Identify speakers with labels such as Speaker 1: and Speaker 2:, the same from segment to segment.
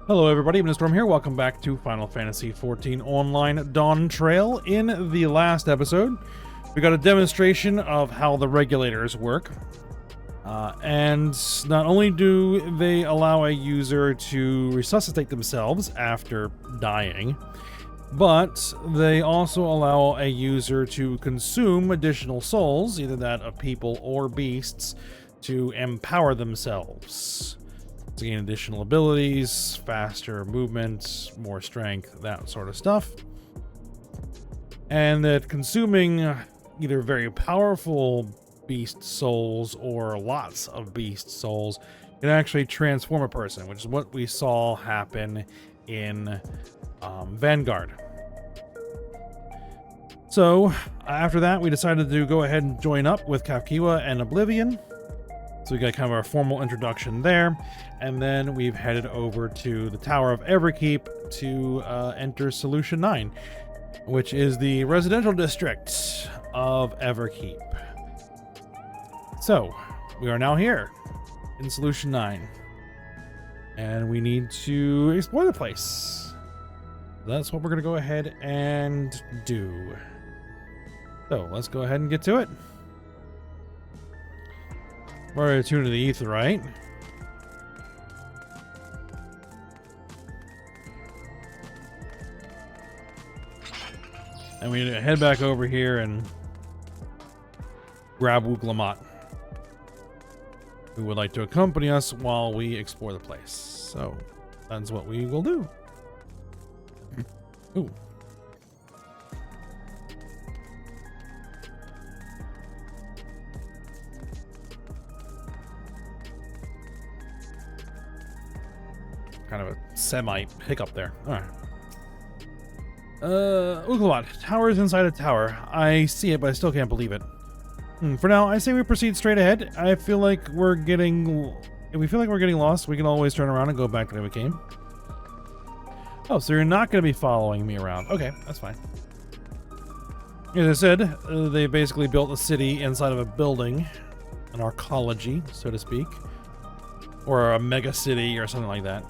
Speaker 1: Hello everybody, Storm here. Welcome back to Final Fantasy XIV Online Dawntrail. In the last episode, we got a demonstration of how the regulators work. And not only do they allow a user to resuscitate themselves after dying, but they also allow a user to consume additional souls, either that of people or beasts, to empower themselves. To gain additional abilities, faster movement, more strength, that sort of stuff. And that consuming either very powerful beast souls or lots of beast souls can actually transform a person, which is what we saw happen in Vanguard. So after that, we decided to go ahead and join up with Kafkiwa and Oblivion. So we got kind of our formal introduction there, and then we've headed over to the Tower of Everkeep to enter Solution 9, which is the residential district of Everkeep. So we are now here in Solution 9, and we need to explore the place. That's what we're going to go ahead and do. So let's go ahead and get to it. We're attuned to the ether, right? And we need to head back over here and grab Wuglamat, who would like to accompany us while we explore the place. So that's what we will do. Ooh. Kind of a semi-hiccup there. Alright. Wuglamat. Tower is inside a tower. I see it, but I still can't believe it. For now, I say we proceed straight ahead. I feel like we're getting... If we feel like we're getting lost, we can always turn around and go back the way we came. Oh, so you're not going to be following me around. Okay, that's fine. As I said, they basically built a city inside of a building. An arcology, so to speak. Or a mega city or something like that.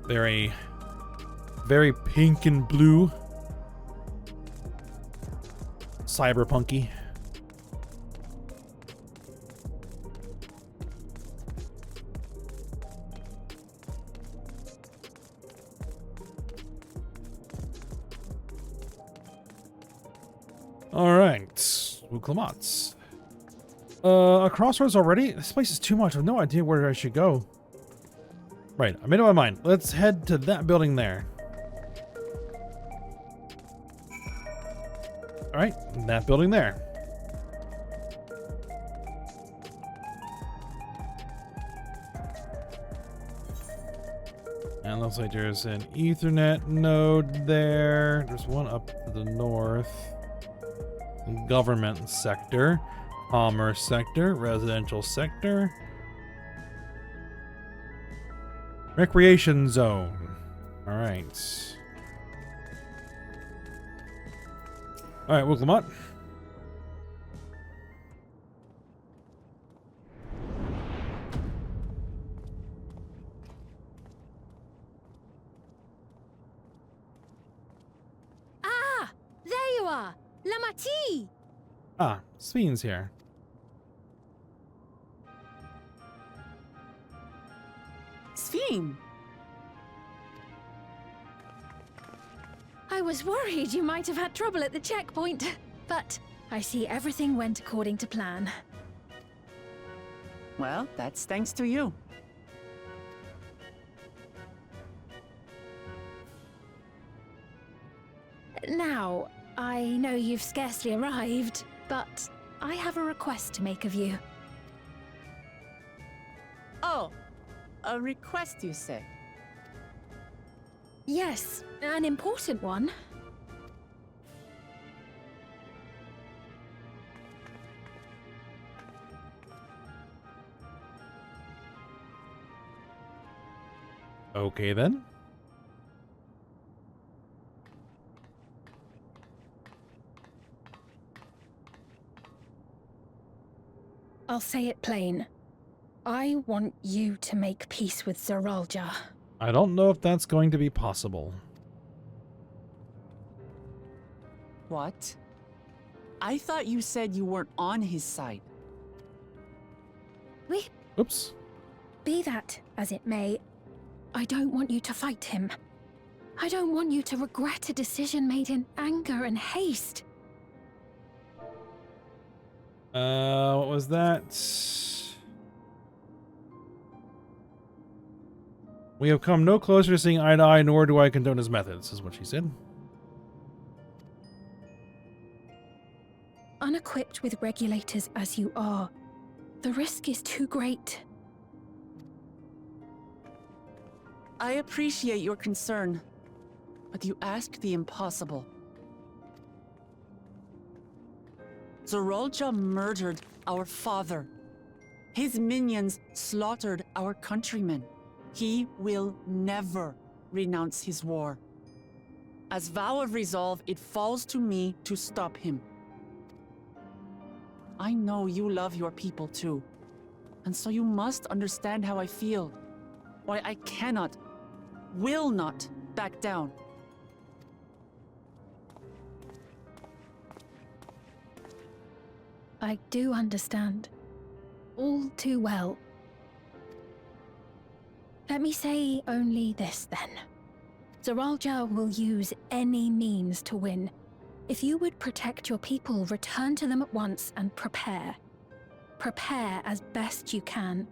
Speaker 1: Very pink and blue. Cyberpunky. Alright. Wuglamat. A crossroads already? This place is too much. I have no idea where I should go. Right, I made up my mind. Let's head to that building there. Alright, that building there. And looks like there's an Ethernet node there. There's one up to the north. Government sector. Commerce sector. Residential sector. Recreation zone. Alright. Alright, Wuglamat.
Speaker 2: Ah! There you are! Lamati!
Speaker 1: Ah, Sven's here.
Speaker 3: Sven!
Speaker 2: I was worried you might have had trouble at the checkpoint, but I see everything went according to plan.
Speaker 3: Well, that's thanks to you.
Speaker 2: Now, I know you've scarcely arrived, but I have a request to make of you.
Speaker 3: Oh, a request, you say?
Speaker 2: Yes, an important one.
Speaker 1: Okay then.
Speaker 2: I'll say it plain. I want you to make peace with Zeralja.
Speaker 1: I don't know if that's going to be possible.
Speaker 3: What? I thought you said you weren't on his side.
Speaker 1: Oops.
Speaker 2: Be that as it may, I don't want you to fight him. I don't want you to regret a decision made in anger and haste.
Speaker 1: What was that? We have come no closer to seeing eye to eye, nor do I condone his methods, is what she said.
Speaker 2: Unequipped with regulators as you are, the risk is too great.
Speaker 3: I appreciate your concern, but you asked the impossible. Zeralja murdered our father. His minions slaughtered our countrymen. He will never renounce his war. As vow of resolve, it falls to me to stop him. I know you love your people too, and so you must understand how I feel. Why I cannot, will not back down.
Speaker 2: I do understand. All too well. Let me say only this then. Zeralja will use any means to win. If you would protect your people, return to them at once and prepare. Prepare as best you can.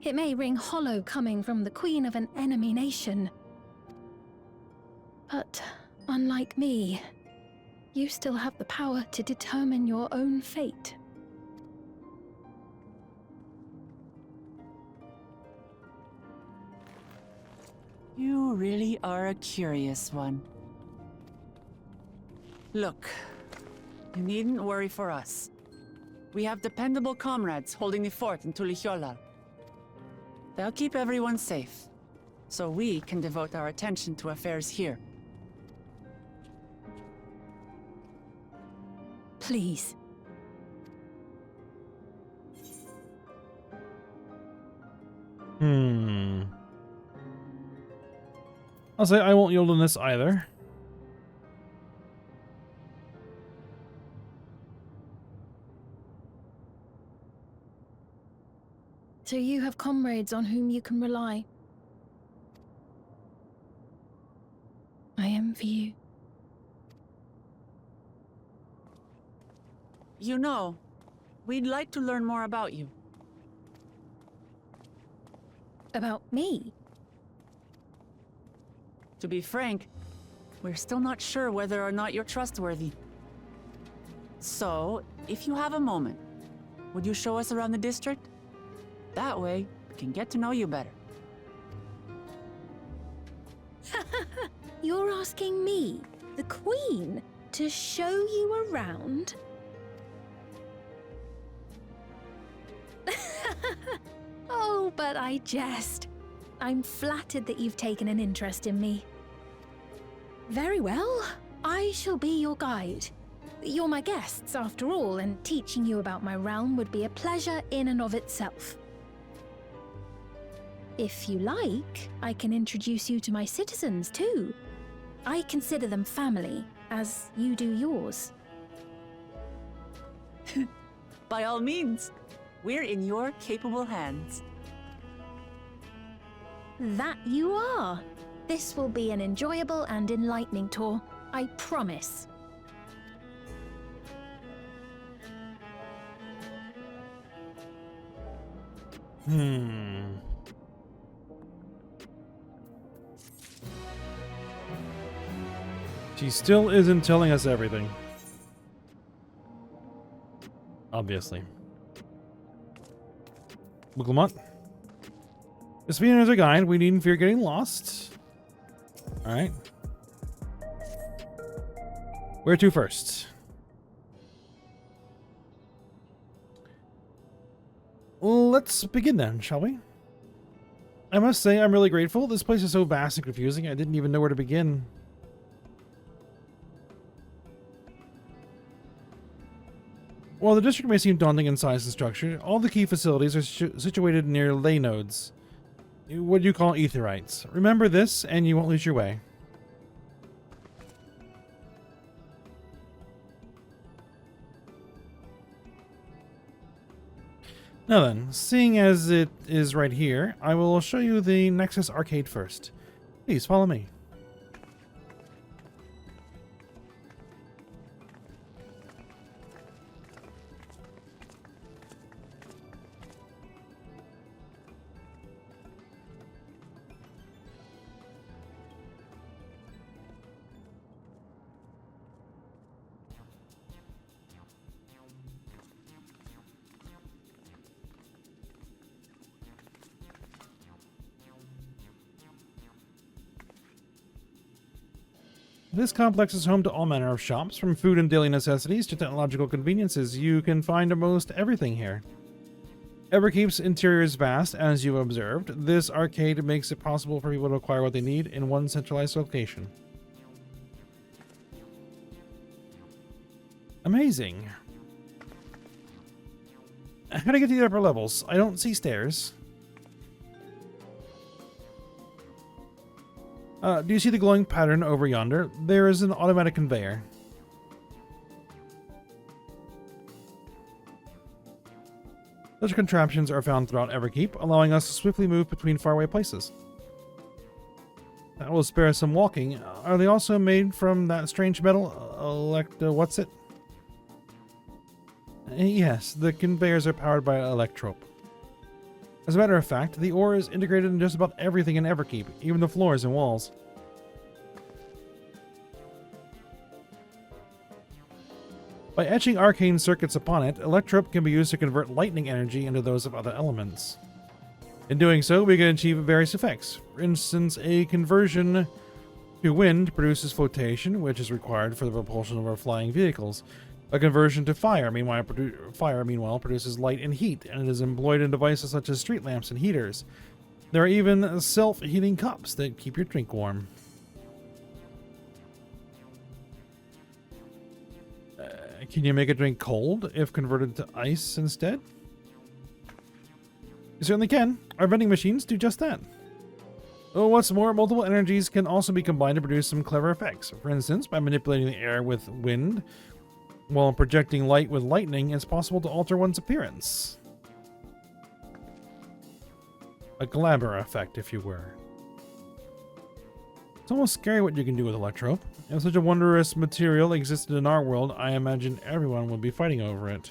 Speaker 2: It may ring hollow coming from the queen of an enemy nation. But unlike me, you still have the power to determine your own fate.
Speaker 3: You really are a curious one. Look, you needn't worry for us. We have dependable comrades holding the fort in Tulichola. They'll keep everyone safe, so we can devote our attention to affairs here.
Speaker 2: Please.
Speaker 1: I'll say I won't yield on this either.
Speaker 2: So you have comrades on whom you can rely. I envy you.
Speaker 3: You know, we'd like to learn more about you.
Speaker 2: About me?
Speaker 3: To be frank, we're still not sure whether or not you're trustworthy. So, if you have a moment, would you show us around the district? That way, we can get to know you better.
Speaker 2: You're asking me, the Queen, to show you around? Oh, but I jest. I'm flattered that you've taken an interest in me. Very well, I shall be your guide. You're my guests, after all, and teaching you about my realm would be a pleasure in and of itself. If you like, I can introduce you to my citizens, too. I consider them family, as you do yours.
Speaker 3: By all means, we're in your capable hands.
Speaker 2: That you are. This will be an enjoyable and enlightening tour, I promise.
Speaker 1: She still isn't telling us everything. Obviously. Muglamont. This being as a guide, we needn't fear getting lost. Alright. Where to first? Well, let's begin then, shall we? I must say, I'm really grateful. This place is so vast and confusing, I didn't even know where to begin. While the district may seem daunting in size and structure, all the key facilities are situated near ley nodes, what you call aetherites. Remember this, and you won't lose your way. Now then, seeing as it is right here, I will show you the Nexus Arcade first. Please follow me. This complex is home to all manner of shops, from food and daily necessities to technological conveniences. You can find almost everything here. Everkeep's interior is vast, as you observed. This arcade makes it possible for people to acquire what they need in one centralized location. Amazing. How to get to the upper levels? I don't see stairs. Do you see the glowing pattern over yonder? There is an automatic conveyor. Such contraptions are found throughout Everkeep, allowing us to swiftly move between faraway places. That will spare us some walking. Are they also made from that strange metal? What's it? Yes, the conveyors are powered by electrope. As a matter of fact, the ore is integrated in just about everything in Everkeep, even the floors and walls. By etching arcane circuits upon it, electrope can be used to convert lightning energy into those of other elements. In doing so, we can achieve various effects. For instance, a conversion to wind produces flotation, which is required for the propulsion of our flying vehicles. A conversion to fire, meanwhile, produces light and heat, and it is employed in devices such as street lamps and heaters. There are even self-heating cups that keep your drink warm. Can you make a drink cold if converted to ice instead? You certainly can. Our vending machines do just that. Oh, what's more, multiple energies can also be combined to produce some clever effects. For instance, by manipulating the air with wind, while projecting light with lightning, it's possible to alter one's appearance. A glamour effect, if you were. It's almost scary what you can do with electrope. If such a wondrous material existed in our world, I imagine everyone would be fighting over it.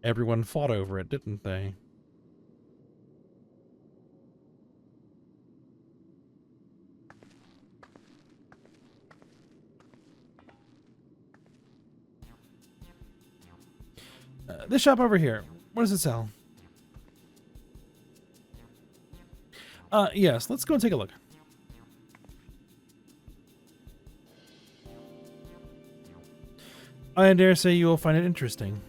Speaker 1: Everyone fought over it, didn't they? This shop over here, what does it sell? Yes, let's go and take a look. I dare say you will find it interesting.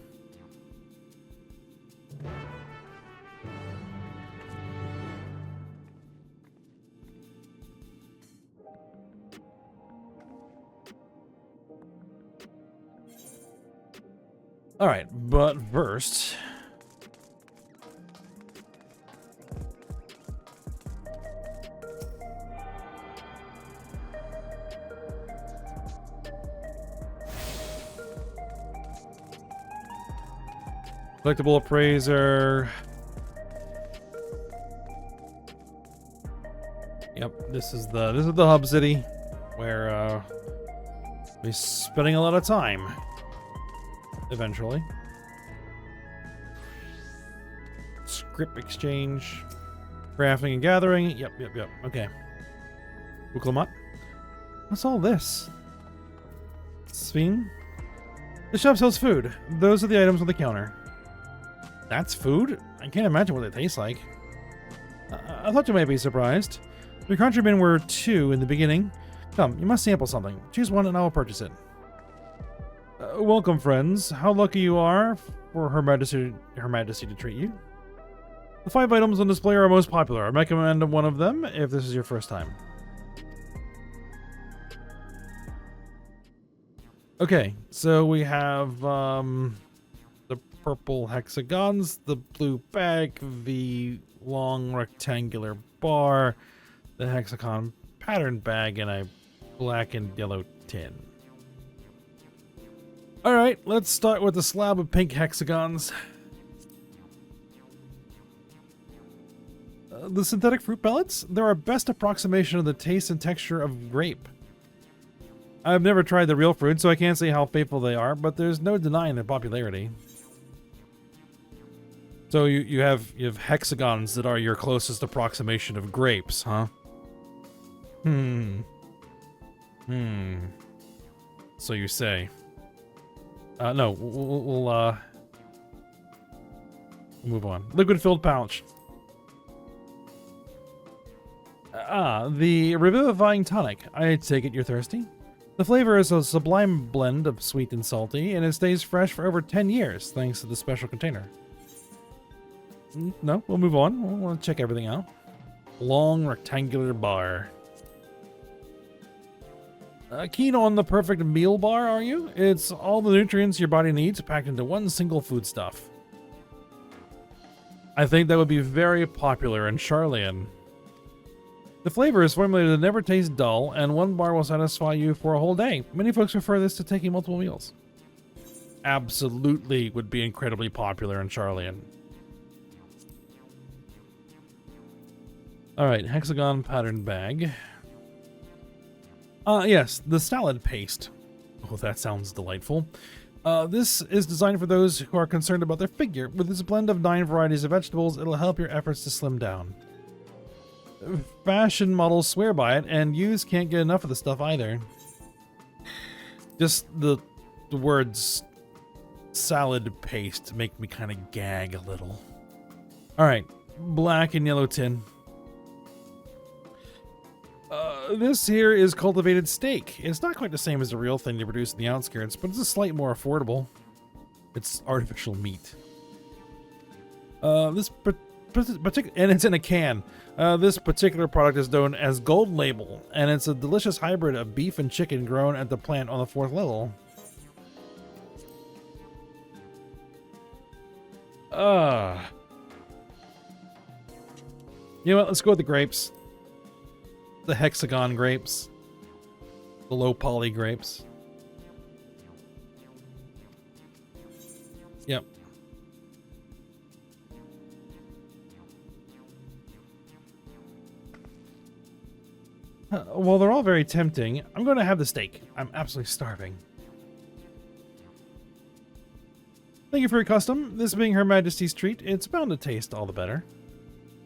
Speaker 1: Alright, but first... Collectible appraiser. Yep, this is the hub city where we're spending a lot of time. Eventually. Script exchange. Crafting and gathering. Yep. Okay. Uklamat. What's all this? Sphin? The shop sells food. Those are the items on the counter. That's food? I can't imagine what they taste like. I thought you might be surprised. Your countrymen were 2 in the beginning. Come, you must sample something. Choose one and I will purchase it. Welcome, friends. How lucky you are for Her Majesty to treat you. The 5 items on display are most popular. I recommend one of them if this is your first time. Okay, so we have the purple hexagons, the blue bag, the long rectangular bar, the hexagon pattern bag, and a black and yellow tin. All right, let's start with the slab of pink hexagons. The synthetic fruit pellets, they're our best approximation of the taste and texture of grape. I've never tried the real fruit, so I can't say how faithful they are, but there's no denying their popularity. So you have hexagons that are your closest approximation of grapes, huh? So you say. No, we'll move on. Liquid-filled pouch. The revivifying tonic. I take it you're thirsty? The flavor is a sublime blend of sweet and salty, and it stays fresh for over 10 years thanks to the special container. No, we'll move on. We'll check everything out. Long rectangular bar. Keen on the perfect meal bar, are you? It's all the nutrients your body needs packed into one single foodstuff. I think that would be very popular in Charlian. The flavor is formulated to never taste dull, and one bar will satisfy you for a whole day. Many folks prefer this to taking multiple meals. Absolutely would be incredibly popular in Charlian. Alright, hexagon pattern bag. Yes, the salad paste. Oh, that sounds delightful. This is designed for those who are concerned about their figure. With this blend of 9 varieties of vegetables, it'll help your efforts to slim down. Fashion models swear by it, and yous can't get enough of the stuff either. Just the words salad paste make me kind of gag a little. Alright, black and yellow tin. This here is cultivated steak. It's not quite the same as the real thing they produce in the outskirts, but it's a slight more affordable. It's artificial meat. And it's in a can. This particular product is known as Gold Label, and it's a delicious hybrid of beef and chicken grown at the plant on the 4th level. You know what? Let's go with the grapes. The hexagon grapes. The low poly grapes. Yep. Well, they're all very tempting. I'm going to have the steak. I'm absolutely starving. Thank you for your custom. This being Her Majesty's treat, it's bound to taste all the better.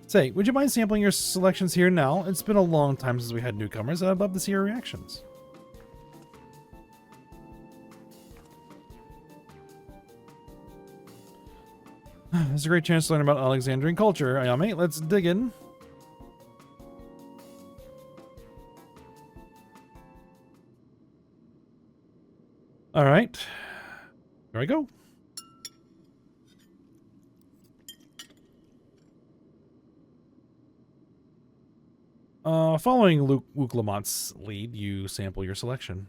Speaker 1: Say, would you mind sampling your selections here now? It's been a long time since we had newcomers, and I'd love to see your reactions. This is a great chance to learn about Alexandrian culture, Ayame. Let's dig in. All right. Here we go. Following Luke Lamont's lead, you sample your selection.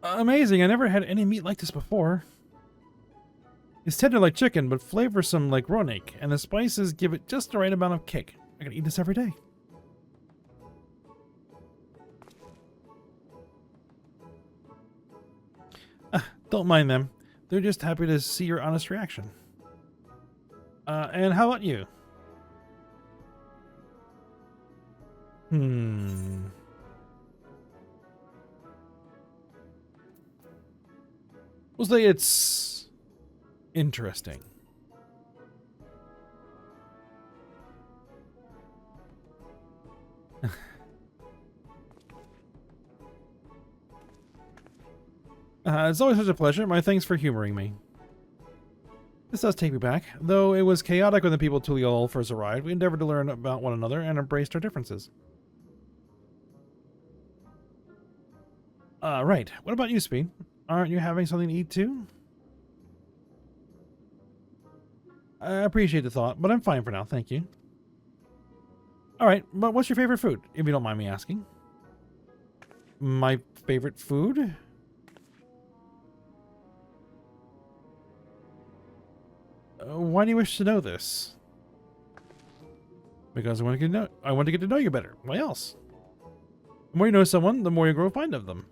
Speaker 1: Amazing, I never had any meat like this before. It's tender like chicken, but flavorsome like ronik, and the spices give it just the right amount of kick. I could eat this every day. Don't mind them. They're just happy to see your honest reaction. And how about you? We'll say it's interesting. It's always such a pleasure. My thanks for humoring me. This does take me back. Though it was chaotic when the people of Tuliol first arrived, we endeavored to learn about one another and embraced our differences. Right. What about you, Speed? Aren't you having something to eat too? I appreciate the thought, but I'm fine for now, thank you. Alright, but what's your favorite food, if you don't mind me asking? My favorite food? Why do you wish to know this? Because I want to get to know you better. Why else? The more you know someone, the more you grow fond of them.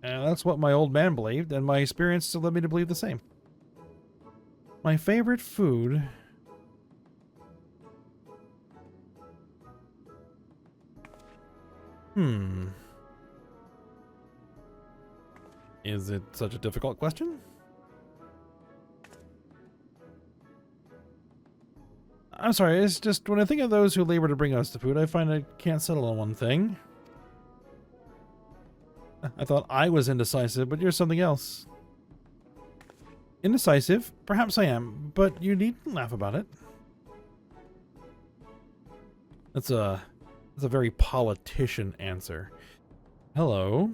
Speaker 1: And that's what my old man believed, and my experience still led me to believe the same. My favorite food... Is it such a difficult question? I'm sorry, it's just when I think of those who labor to bring us the food, I find I can't settle on one thing. I thought I was indecisive, but you're something else. Indecisive? Perhaps I am, but you needn't laugh about it. That's a very politician answer. Hello.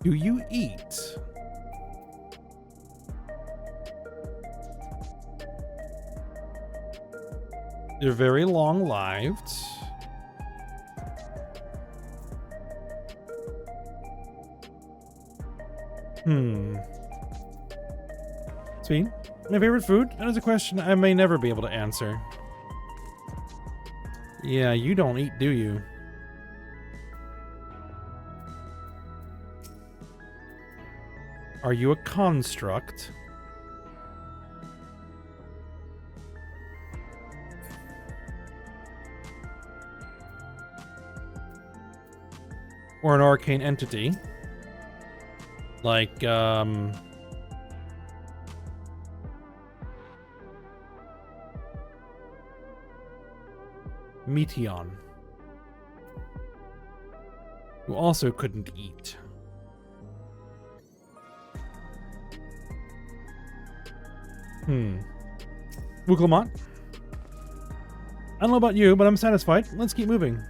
Speaker 1: Do you eat? You're very long-lived. Sweet. My favorite food? That is a question I may never be able to answer. Yeah, you don't eat, do you? Are you a construct? Or an arcane entity? Like, Meteon, who also couldn't eat. Wuklamont? I don't know about you, but I'm satisfied. Let's keep moving.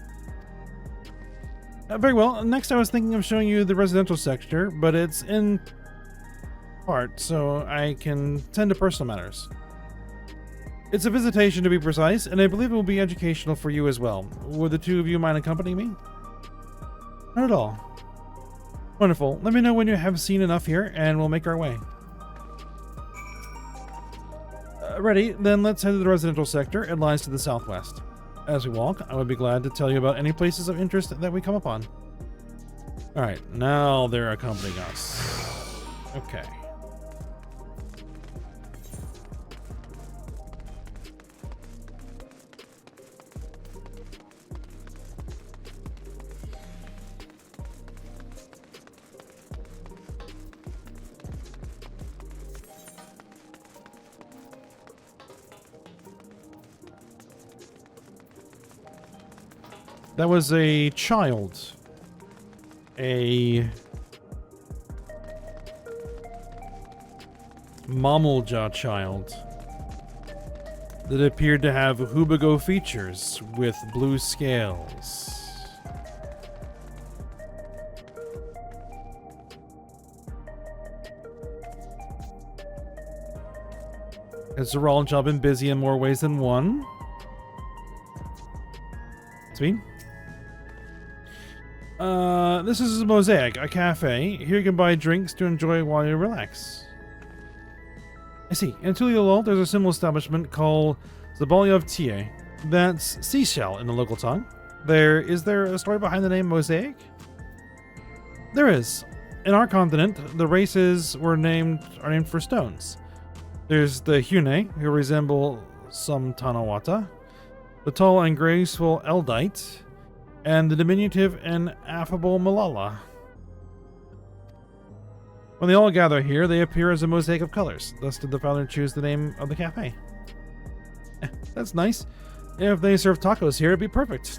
Speaker 1: Very well. Next, I was thinking of showing you the residential sector, but it's in part, so I can tend to personal matters. It's a visitation, to be precise, and I believe it will be educational for you as well. Would the two of you mind accompanying me? Not at all. Wonderful. Let me know when you have seen enough here, and we'll make our way. Ready? Then let's head to the residential sector. It lies to the southwest. As we walk, I would be glad to tell you about any places of interest that we come upon. Alright, now they're accompanying us. Okay. That was a child. A Mamulja child that appeared to have Hubago features with blue scales. Has Zoraal been busy in more ways than one? Sweet. This is a Mosaic, a cafe. Here you can buy drinks to enjoy while you relax. I see. In Tuliolol, there's a similar establishment called Zabalya Tie. That's seashell in the local tongue. Is there a story behind the name Mosaic? There is. In our continent, the races are named for stones. There's the Hune, who resemble some Tanawata, the tall and graceful Eldite, and the diminutive and affable Malala. When they all gather here, they appear as a mosaic of colors. Thus did the founder choose the name of the cafe. That's nice. If they serve tacos here, it'd be perfect.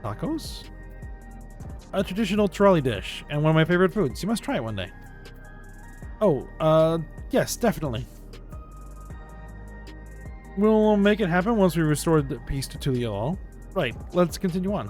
Speaker 1: Tacos? A traditional trolley dish, and one of my favorite foods. You must try it one day. Oh, yes, definitely. We'll make it happen once we restore the peace to Tuliolol. Right, let's continue on.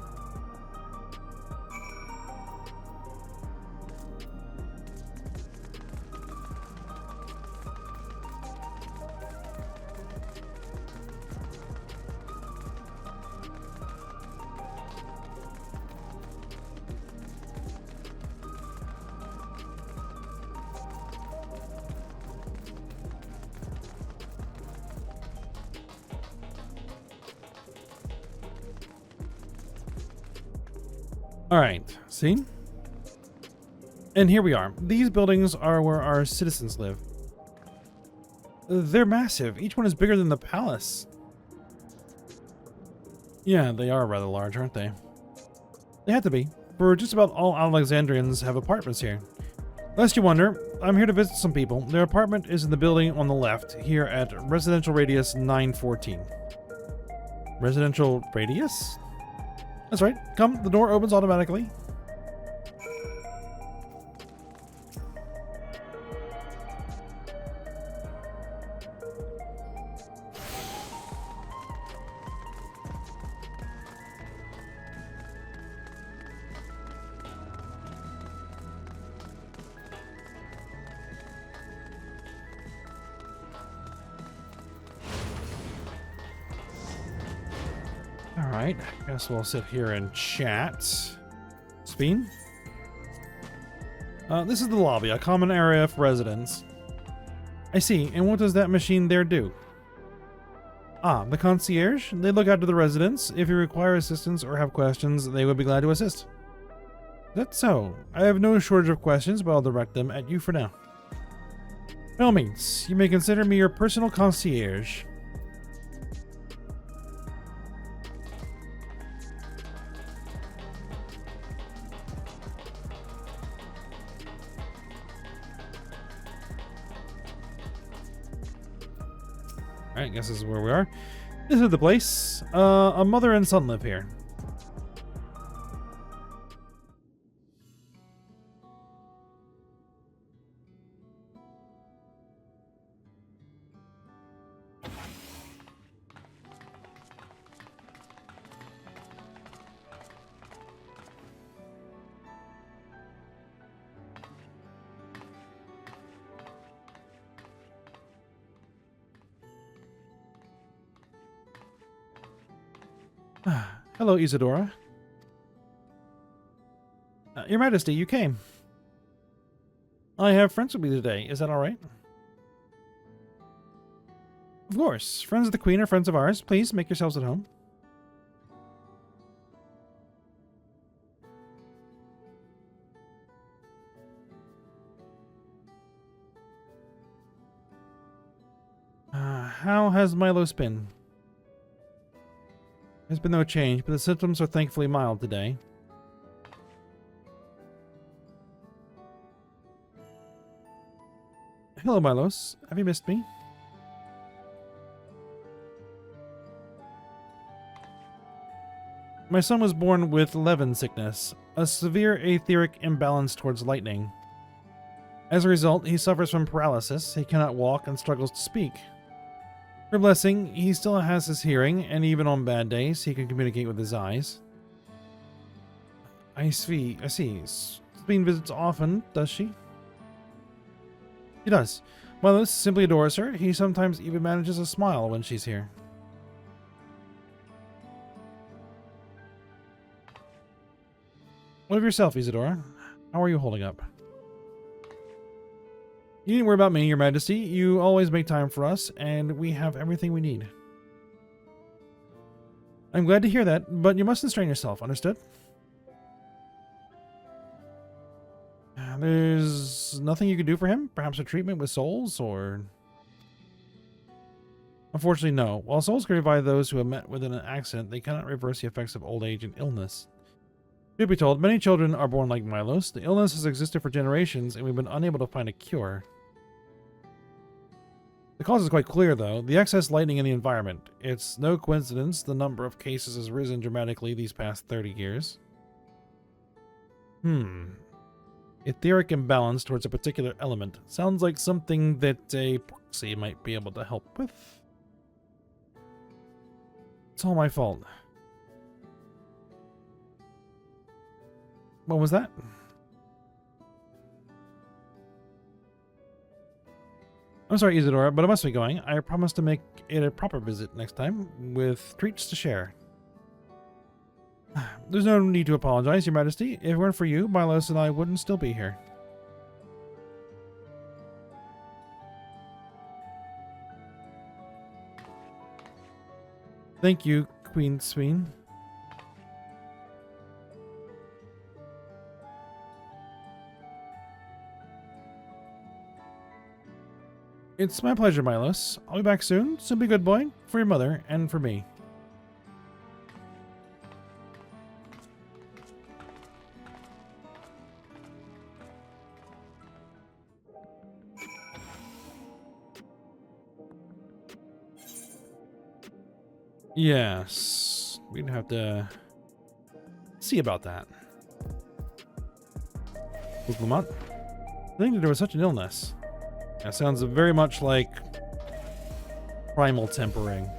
Speaker 1: Alright, see? And here we are. These buildings are where our citizens live. They're massive. Each one is bigger than the palace. Yeah, they are rather large, aren't they? They have to be, for just about all Alexandrians have apartments here. Lest you wonder, I'm here to visit some people. Their apartment is in the building on the left, here at Residential Radius 914. Residential Radius? That's right. Come, the door opens automatically. Alright, guess we'll sit here and chat. Speen? This is the lobby, a common area for residents. I see, and what does that machine there do? Ah, the concierge? They look after the residents. If you require assistance or have questions, they would be glad to assist. That's so. I have no shortage of questions, but I'll direct them at you for now. By all means, you may consider me your personal concierge. Alright, guess this is where we are. This is the place. A mother and son live here. Hello, Isadora. Your Majesty, you came. I have friends with me today. Is that all right? Of course. Friends of the Queen are friends of ours. Please make yourselves at home. How has Milos been? There's been no change, but the symptoms are thankfully mild today. Hello, Milos. Have you missed me? My son was born with Levin sickness, a severe etheric imbalance towards lightning. As a result, he suffers from paralysis, he cannot walk, and struggles to speak. For blessing, he still has his hearing, and even on bad days, he can communicate with his eyes. I see. Speen visits often, does she? He does. Milos simply adores her. He sometimes even manages a smile when she's here. What of yourself, Isadora? How are you holding up? You needn't worry about me, Your Majesty. You always make time for us, and we have everything we need. I'm glad to hear that, but you mustn't strain yourself, understood? There's nothing you could do for him? Perhaps a treatment with souls, or... Unfortunately, no. While souls can revive those who have met with an accident, they cannot reverse the effects of old age and illness. Truth be told, many children are born like Milos. The illness has existed for generations, and we've been unable to find a cure. The cause is quite clear, though. The excess lightning in the environment. It's no coincidence the number of cases has risen dramatically these past 30 years. Etheric imbalance towards a particular element. Sounds like something that a proxy might be able to help with. It's all my fault. What was that? I'm sorry, Isadora, but I must be going. I promise to make it a proper visit next time, with treats to share. There's no need to apologize, Your Majesty. If it weren't for you, Milos and I wouldn't still be here. Thank you, Queen Speen. It's my pleasure, Milos. I'll be back soon, so be a good boy, for your mother, and for me. Yes, we'd have to see about that. Lamont, I think there was such an illness. That sounds very much like primal tempering.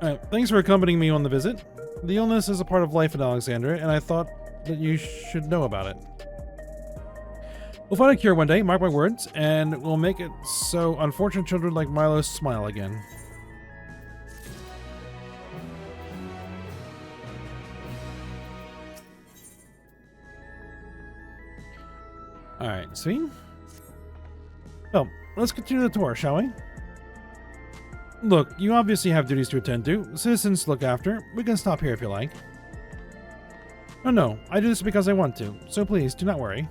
Speaker 1: Alright, thanks for accompanying me on the visit. The illness is a part of life in Alexandria, and I thought that you should know about it. We'll find a cure one day, mark my words, and we'll make it so unfortunate children like Milos smile again. Alright, sweet. Well, let's continue the tour, shall we? Look, you obviously have duties to attend to, citizens to look after. We can stop here if you like. Oh no, I do this because I want to, so please, do not worry.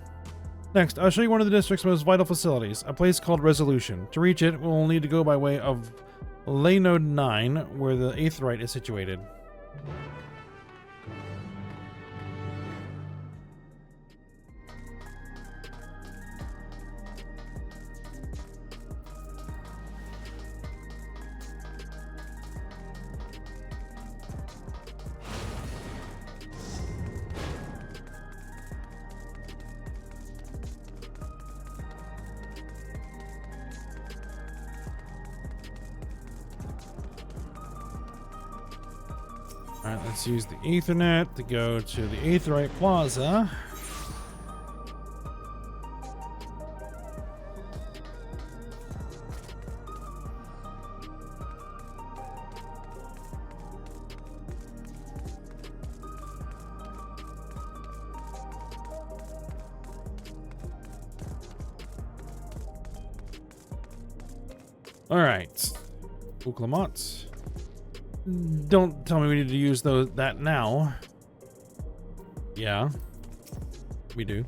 Speaker 1: Next, I'll show you one of the district's most vital facilities, a place called Resolution. To reach it, we'll need to go by way of Laynode 9, where the Aetheryte is situated. Alright, let's use the Ethernet to go to the Aetheryte Plaza. Alright. Ouklamot. Don't tell me we need to use that now. Yeah, we do.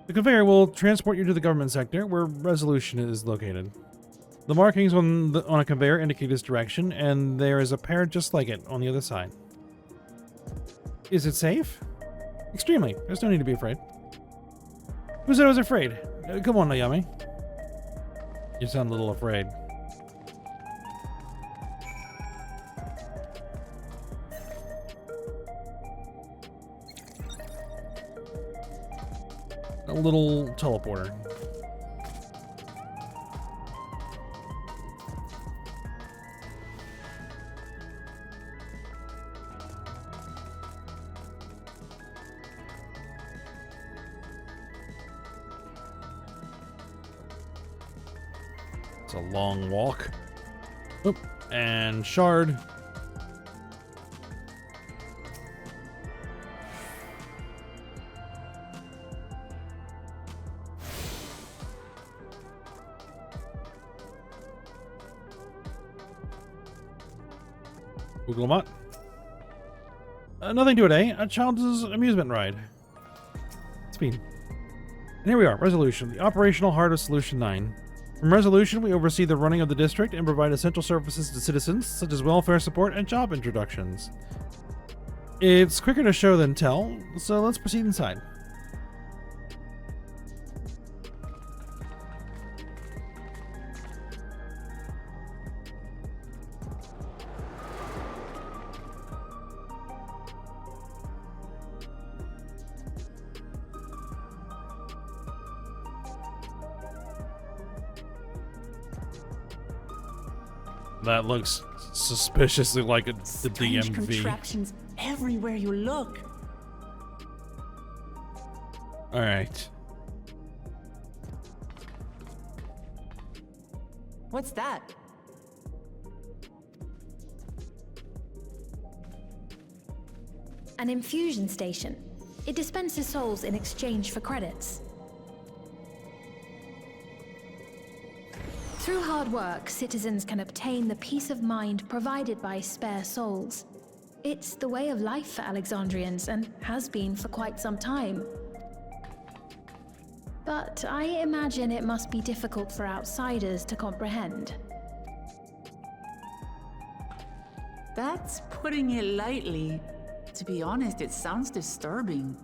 Speaker 1: The conveyor will transport you to the government sector, where Resolution is located. The markings on a conveyor indicate its direction, and there is a pair just like it on the other side. Is it safe? Extremely. There's no need to be afraid. Who said I was afraid? Come on, Naomi. You sound a little afraid. A little teleporter. It's a long walk. Oop, and shard. Ouklamot. Nothing to it, eh? A child's amusement ride. Speed. And here we are, Resolution, the operational heart of Solution 9. From Resolution, we oversee the running of the district and provide essential services to citizens, such as welfare support and job introductions. It's quicker to show than tell, so let's proceed inside. That looks suspiciously like the
Speaker 3: Strange
Speaker 1: DMV.
Speaker 3: contraptions everywhere you look.
Speaker 1: All right.
Speaker 3: What's that?
Speaker 2: An infusion station. It dispenses souls in exchange for credits. Through hard work, citizens can obtain the peace of mind provided by spare souls. It's the way of life for Alexandrians and has been for quite some time. but I imagine it must be difficult for outsiders to comprehend.
Speaker 3: That's putting it lightly. To be honest, it sounds disturbing.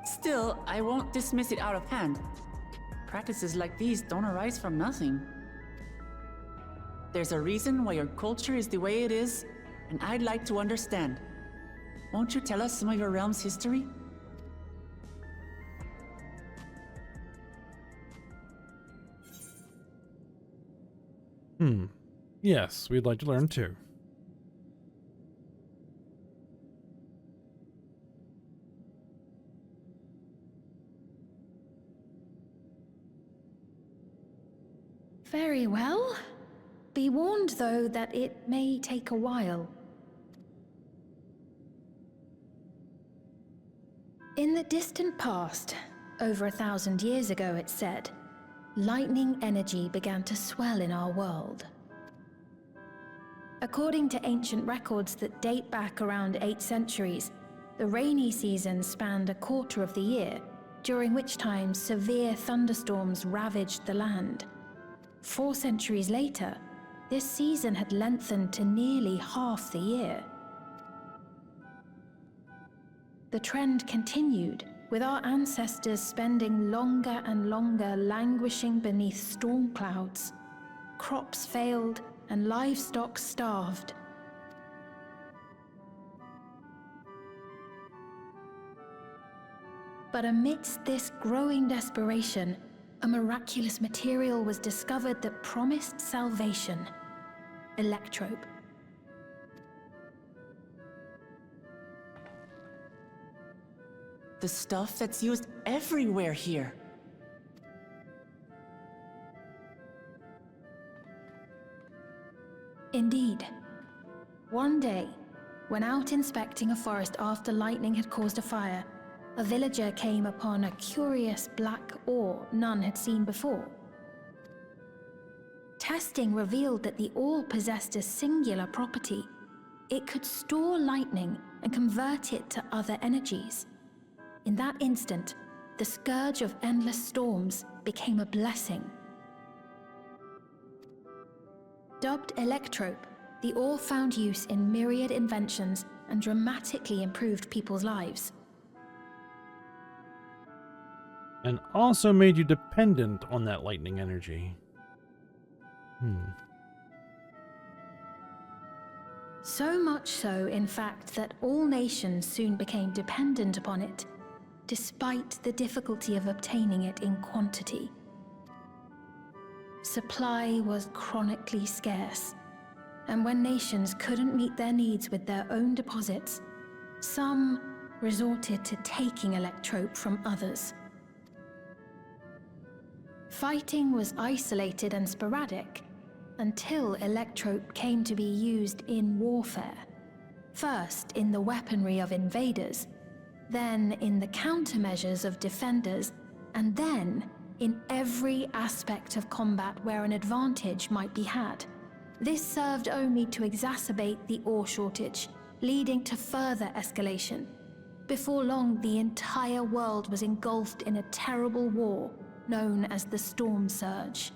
Speaker 3: Still, I won't dismiss it out of hand. Practices like these don't arise from nothing. There's a reason why your culture is the way it is, and I'd like to understand. Won't you tell us some of your realm's history?
Speaker 1: Yes, we'd like to learn too.
Speaker 2: Very well. Be warned, though, that it may take a while. In the distant past, over 1,000 years ago it's said, lightning energy began to swell in our world. According to ancient records that date back around 8 centuries, the rainy season spanned a quarter of the year, during which time severe thunderstorms ravaged the land. 4 centuries later, this season had lengthened to nearly half the year. The trend continued, with our ancestors spending longer and longer languishing beneath storm clouds. Crops failed and livestock starved. But amidst this growing desperation, a miraculous material was discovered that promised salvation: electrope.
Speaker 3: The stuff that's used everywhere here.
Speaker 2: Indeed. One day, when out inspecting a forest after lightning had caused a fire, a villager came upon a curious black ore none had seen before. Testing revealed that the ore possessed a singular property. It could store lightning and convert it to other energies. In that instant, the scourge of endless storms became a blessing. Dubbed electrope, the ore found use in myriad inventions and dramatically improved people's lives.
Speaker 1: And also made you dependent on that lightning energy.
Speaker 2: So much so, in fact, that all nations soon became dependent upon it, despite the difficulty of obtaining it in quantity. Supply was chronically scarce, and when nations couldn't meet their needs with their own deposits, some resorted to taking electrope from others. Fighting was isolated and sporadic until electrope came to be used in warfare. First in the weaponry of invaders, then in the countermeasures of defenders, and then in every aspect of combat where an advantage might be had. This served only to exacerbate the ore shortage, leading to further escalation. Before long, the entire world was engulfed in a terrible war known as the Storm Surge.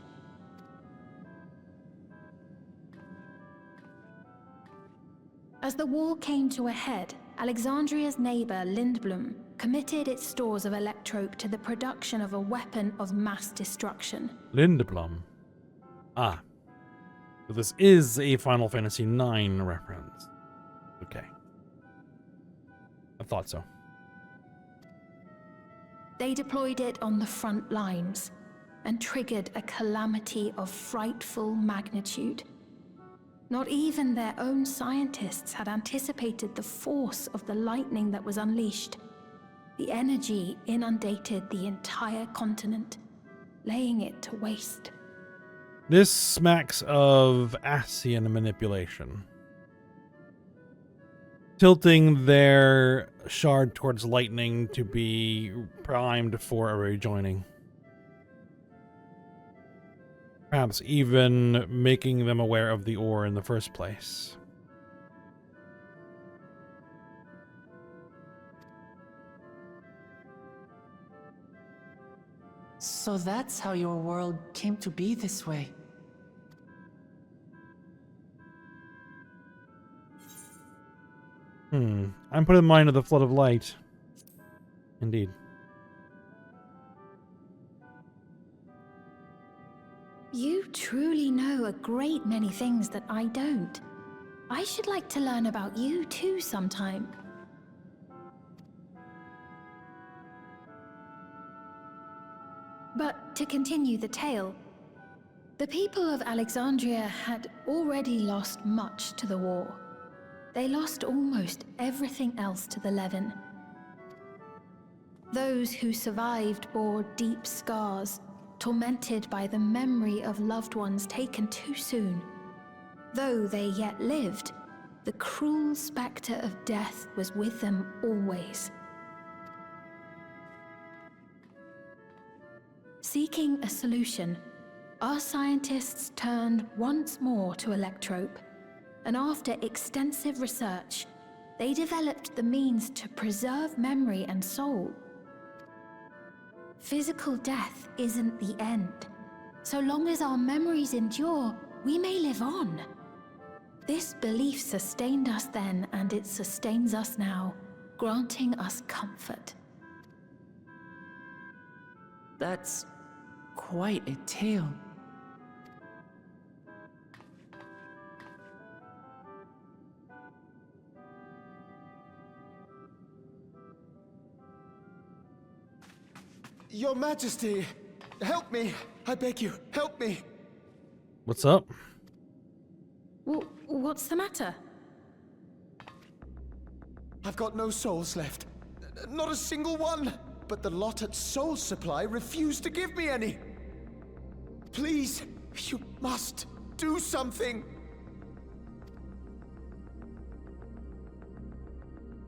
Speaker 2: As the war came to a head, Alexandria's neighbor Lindblum committed its stores of electrope to the production of a weapon of mass destruction.
Speaker 1: Lindblum. Ah. So this is a Final Fantasy IX reference. Okay. I thought so.
Speaker 2: They deployed it on the front lines and triggered a calamity of frightful magnitude. Not even their own scientists had anticipated the force of the lightning that was unleashed. The energy inundated the entire continent, laying it to waste.
Speaker 1: This smacks of Ascian manipulation. Tilting their shard towards lightning to be primed for a rejoining. Perhaps even making them aware of the ore in the first place.
Speaker 3: So that's how your world came to be this way.
Speaker 1: I'm put in mind of the flood of light. Indeed.
Speaker 2: You truly know a great many things that I don't. I should like to learn about you too sometime. But to continue the tale, the people of Alexandria had already lost much to the war. They lost almost everything else to the Levin. Those who survived bore deep scars, tormented by the memory of loved ones taken too soon. Though they yet lived, the cruel spectre of death was with them always. Seeking a solution, our scientists turned once more to Electrope, and after extensive research, they developed the means to preserve memory and soul. Physical death isn't the end. So long as our memories endure, we may live on. This belief sustained us then, and it sustains us now, granting us comfort.
Speaker 3: That's quite a tale.
Speaker 4: Your Majesty, help me! I beg you, help me!
Speaker 1: What's up?
Speaker 2: What's the matter?
Speaker 4: I've got no souls left. Not a single one! But the lot at Soul Supply refused to give me any! Please, you must do something!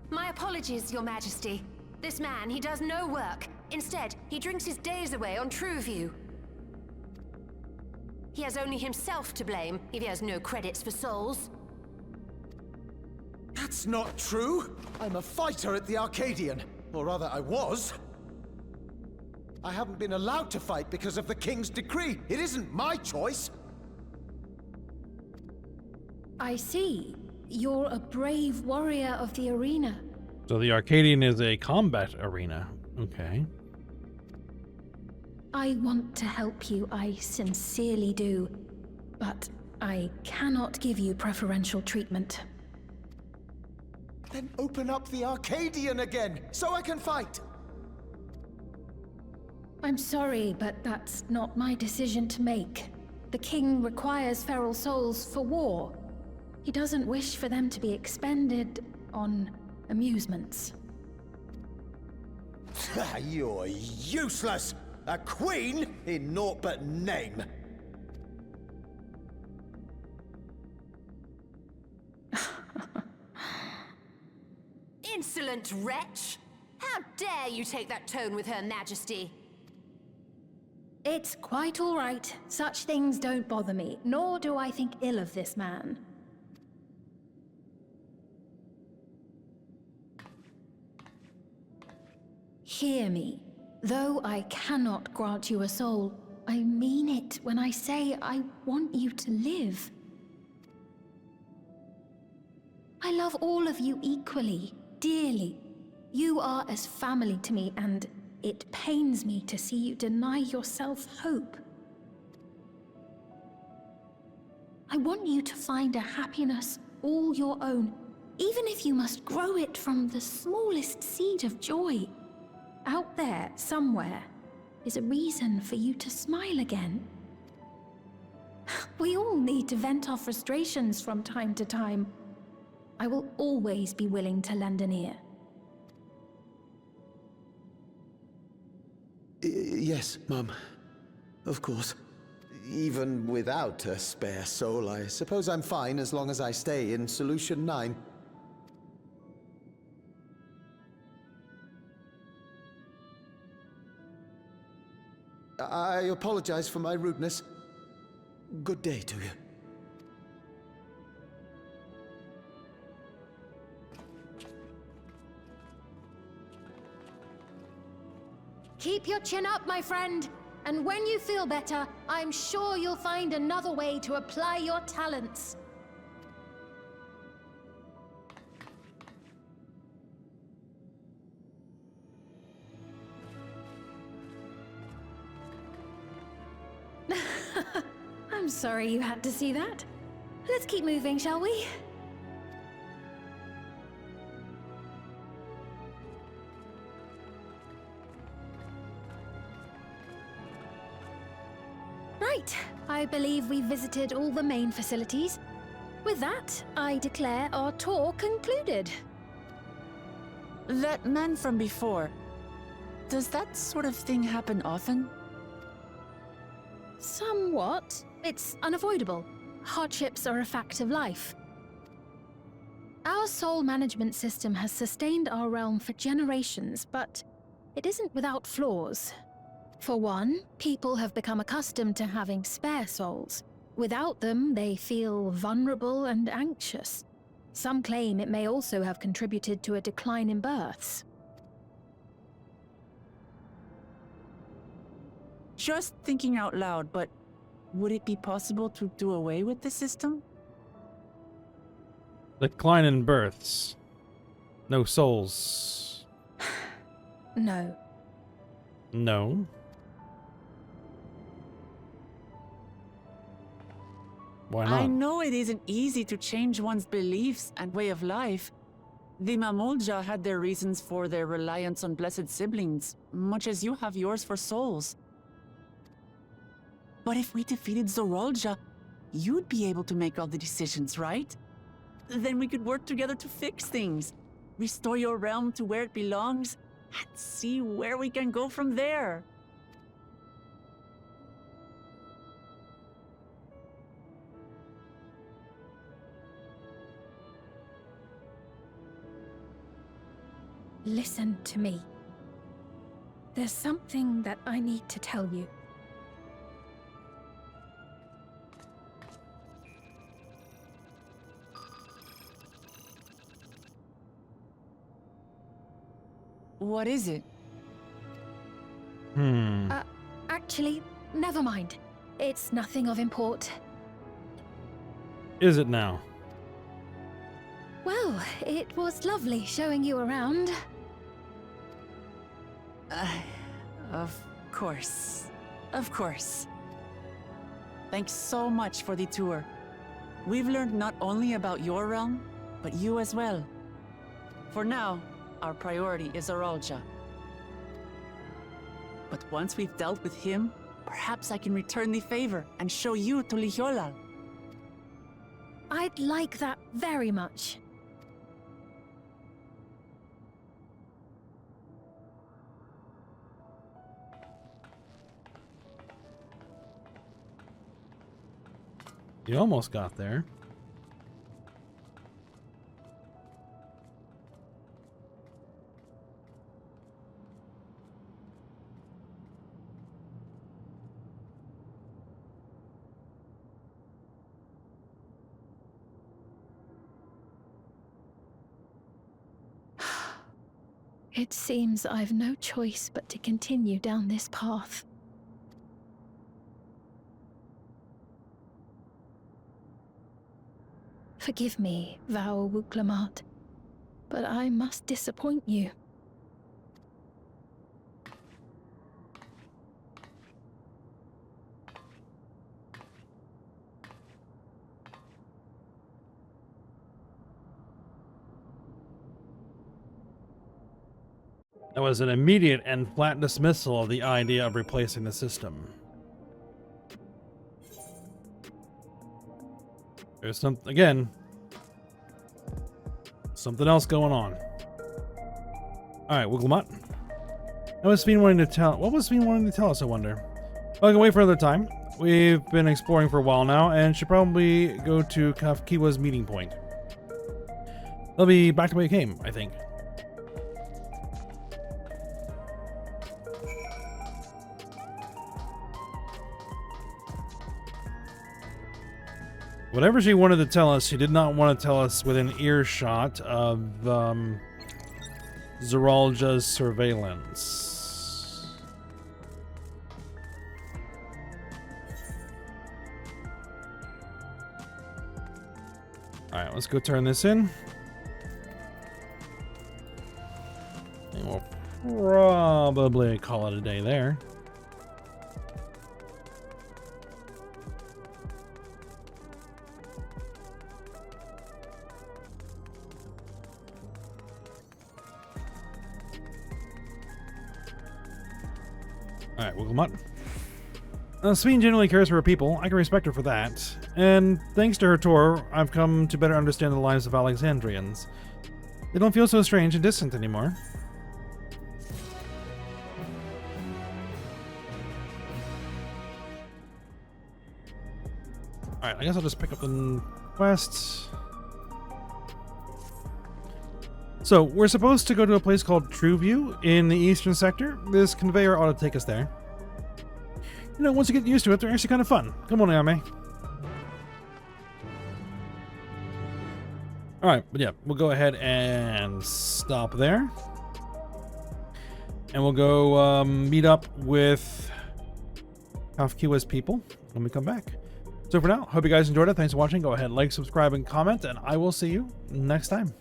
Speaker 5: My apologies, Your Majesty. This man, he does no work. Instead, he drinks his days away on Trueview. He has only himself to blame if he has no credits for souls.
Speaker 4: That's not true! I'm a fighter at the Arcadian. Or rather, I was. I haven't been allowed to fight because of the King's decree. It isn't my choice.
Speaker 2: I see. You're a brave warrior of the arena.
Speaker 1: So the Arcadian is a combat arena. Okay.
Speaker 2: I want to help you, I sincerely do. But I cannot give you preferential treatment.
Speaker 4: Then open up the Arcadian again, so I can fight!
Speaker 2: I'm sorry, but that's not my decision to make. The king requires feral souls for war. He doesn't wish for them to be expended on amusements.
Speaker 4: You're useless! A queen in naught but name!
Speaker 5: Insolent wretch! How dare you take that tone with Her Majesty?
Speaker 2: It's quite all right. Such things don't bother me, nor do I think ill of this man. Hear me. Though I cannot grant you a soul, I mean it when I say I want you to live. I love all of you equally, dearly. You are as family to me, and it pains me to see you deny yourself hope. I want you to find a happiness all your own, even if you must grow it from the smallest seed of joy. Out there, somewhere, is a reason for you to smile again. We all need to vent our frustrations from time to time. I will always be willing to lend an ear.
Speaker 4: Yes, Mum. Of course. Even without a spare soul, I suppose I'm fine as long as I stay in Solution 9. I apologize for my rudeness. Good day to you.
Speaker 2: Keep your chin up, my friend. And when you feel better, I'm sure you'll find another way to apply your talents. I'm sorry you had to see that. Let's keep moving, shall we? Right, I believe we visited all the main facilities. With that, I declare our tour concluded.
Speaker 3: That man from before, does that sort of thing happen often?
Speaker 2: Somewhat. It's unavoidable. Hardships are a fact of life. Our soul management system has sustained our realm for generations, but it isn't without flaws. For one, people have become accustomed to having spare souls. Without them, they feel vulnerable and anxious. Some claim it may also have contributed to a decline in births.
Speaker 3: Just thinking out loud, but would it be possible to do away with the system?
Speaker 1: Decline in births. No souls.
Speaker 2: No.
Speaker 1: No. Why not?
Speaker 3: I know it isn't easy to change one's beliefs and way of life. The Mamolja had their reasons for their reliance on blessed siblings, much as you have yours for souls. But if we defeated Zorolja, you'd be able to make all the decisions, right? Then we could work together to fix things, restore your realm to where it belongs, and see where we can go from there.
Speaker 2: Listen to me. There's something that I need to tell you.
Speaker 3: What is it?
Speaker 2: Actually, never mind. It's nothing of import.
Speaker 1: Is it now?
Speaker 2: Well, it was lovely showing you around.
Speaker 3: Of course. Of course. Thanks so much for the tour. We've learned not only about your realm, but you as well. For now, our priority is Zorolja. But once we've dealt with him, perhaps I can return the favor and show you to Lihiolal.
Speaker 2: I'd like that very much.
Speaker 1: You almost got there.
Speaker 2: It seems I've no choice but to continue down this path. Forgive me, Vau Wuklamat, but I must disappoint you.
Speaker 1: That was an immediate and flat dismissal of the idea of replacing the system. There's something else going on. Alright, Wigglebot. What was Fiend wanting to tell us, I wonder? Well, I can wait for another time. We've been exploring for a while now, and should probably go to Kafkiwa's meeting point. They'll be back to where you came, I think. Whatever she wanted to tell us, she did not want to tell us within earshot of Zorolja's surveillance. Alright, let's go turn this in. And we'll probably call it a day there. Alright, we'll come on. Sabine genuinely cares for her people. I can respect her for that. And thanks to her tour, I've come to better understand the lives of Alexandrians. They don't feel so strange and distant anymore. Alright, I guess I'll just pick up the quests. So, we're supposed to go to a place called Trueview in the eastern sector. This conveyor ought to take us there. You know, once you get used to it, they're actually kind of fun. Come on, Ame. Alright, but yeah, we'll go ahead and stop there. And we'll go meet up with Kafkiwa's people when we come back. So for now, hope you guys enjoyed it. Thanks for watching. Go ahead, like, subscribe, and comment, and I will see you next time.